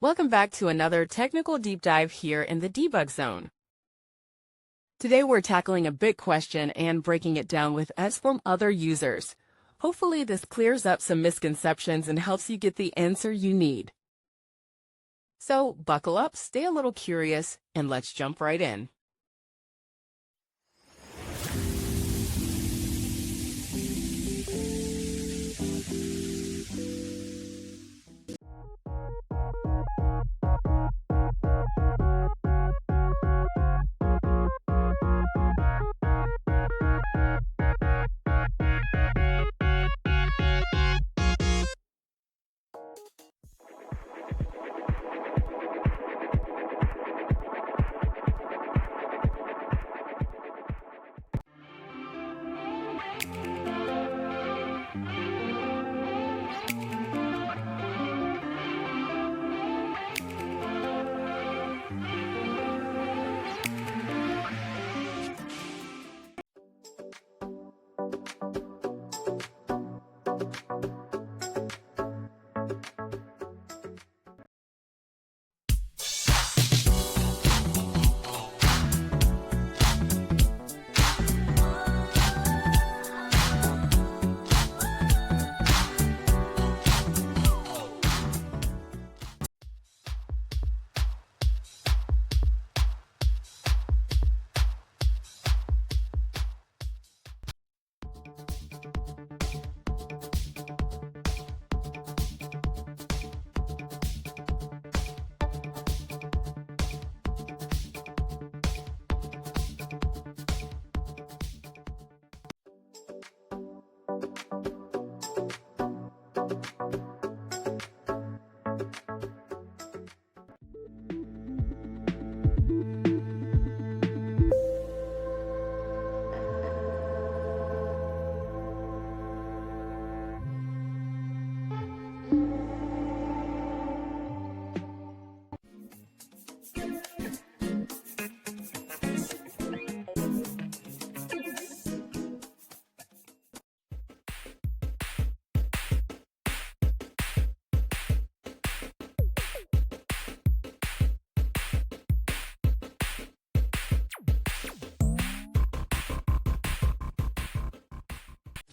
Welcome back to another technical deep dive here in the debug zone. Today we're tackling a big question and breaking it down with us from other users. Hopefully this clears up some misconceptions and helps you get the answer you need. So buckle up, stay a little curious, and let's jump right in.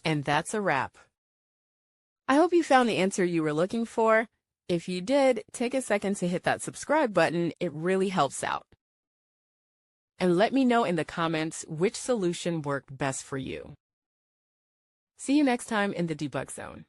And that's a wrap. I hope you found the answer you were looking for. If you did, take a second to hit that subscribe button. It really helps out. And let me know in the comments which solution worked best for you. See you next time in the debug zone.